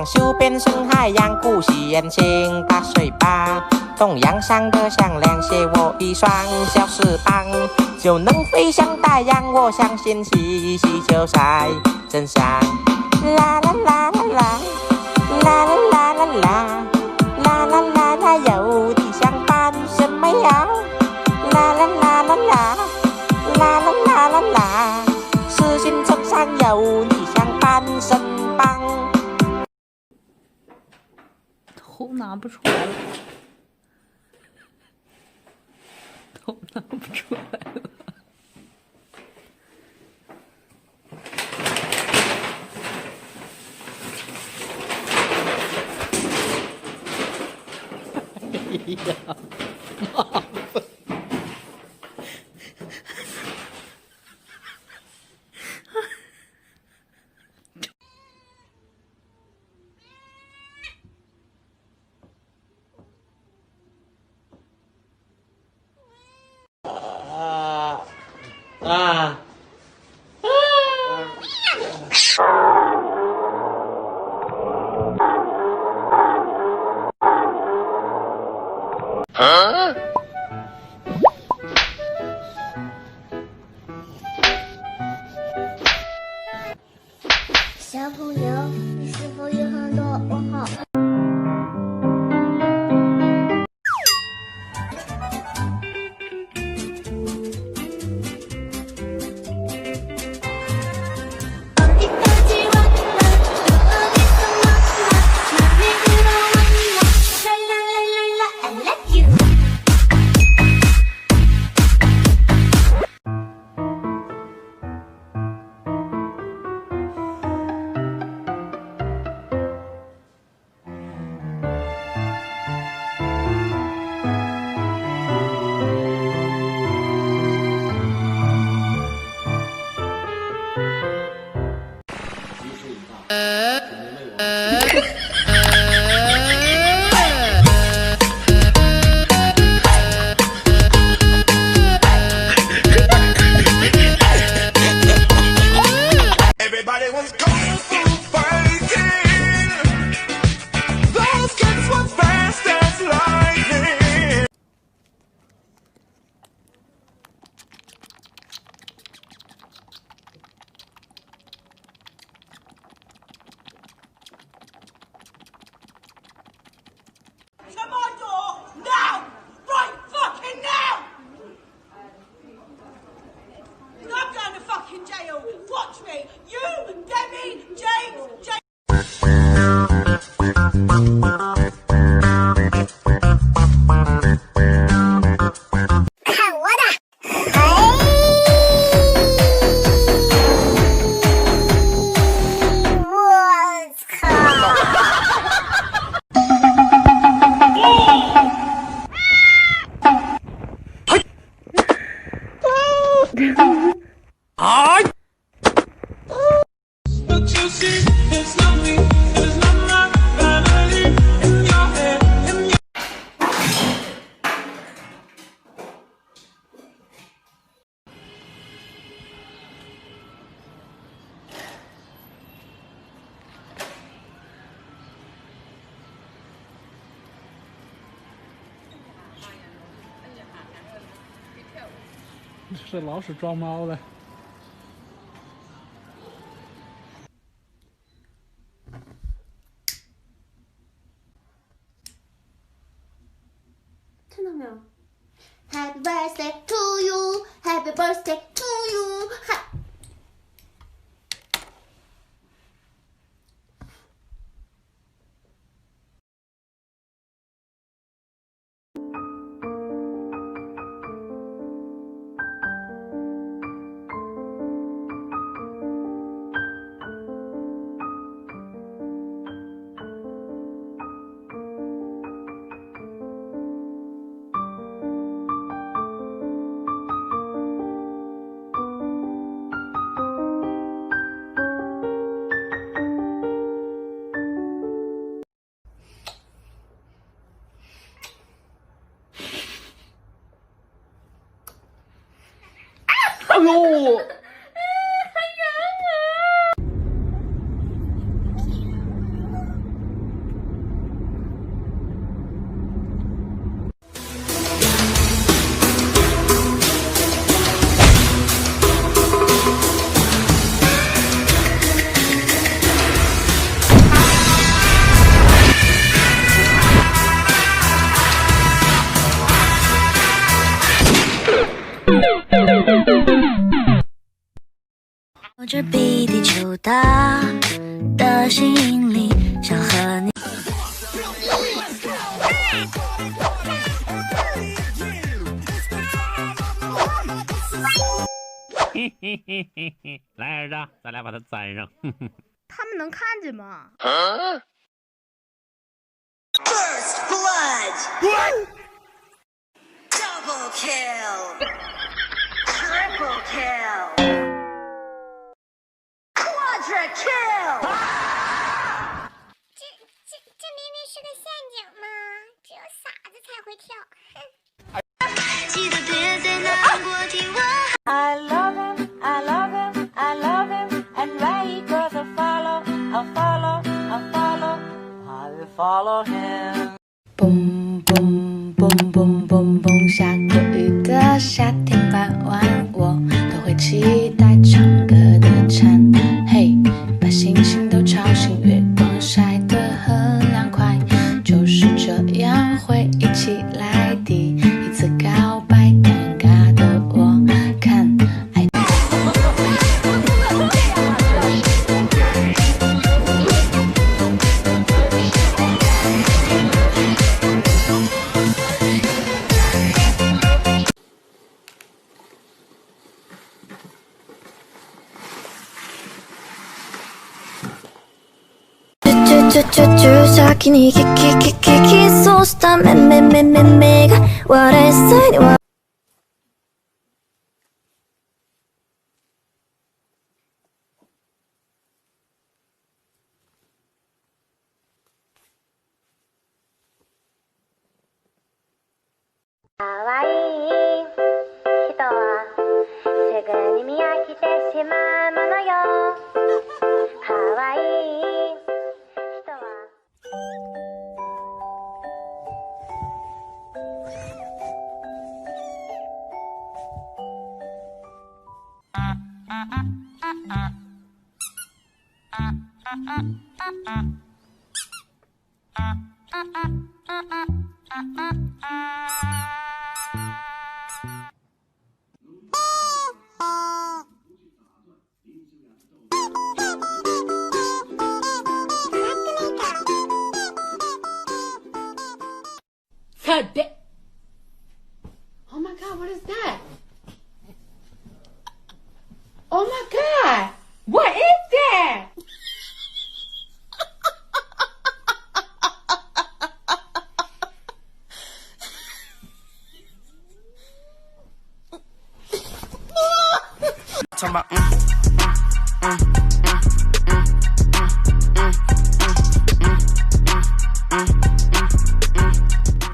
想修变成海洋，鼓起眼睛打水吧。东洋上的项链写我一双小翅膀，就能飞向太阳。我相信奇迹就在真相。啦啦啦啦啦，啦啦啦啦啦，啦啦啦啦，有理想办什么呀？啦啦啦啦啦，啦啦啦啦啦，实行成山有理想办什么？头拿不出来了，头拿不出来了。哎呀，麻烦。小朋友，你是否有很多问号？是老鼠装猫了。看到没有 ？Happy birthday to you, Happy birthday to you. 哎呦！我这比地球大的吸引力，想和你。嘿嘿嘿嘿嘿，来儿子，咱俩把它粘上。他们能看见吗？First blood. Double kill. Triple kill. Quadra kill. 这明明是个陷阱嘛，只有傻子才会跳。记得别再难过，听我。I love him, I love him, I love him, and where he goes, I'll follow, I'll follow, I'll follow, I'll follow him. 嘣嘣嘣嘣嘣嘣，下过雨的夏天傍晚，我都会期待唱歌的蝉。嘿，把星星都吵醒，月光晒得很凉快，就是这样会一起来第一次告白，尴尬的我看爱。先にキそうした目が笑いそうには可愛い人はすぐに見飽きてしまうものよ。可愛い人は。Oh my god, what is that? Oh my god, what is that? Talking about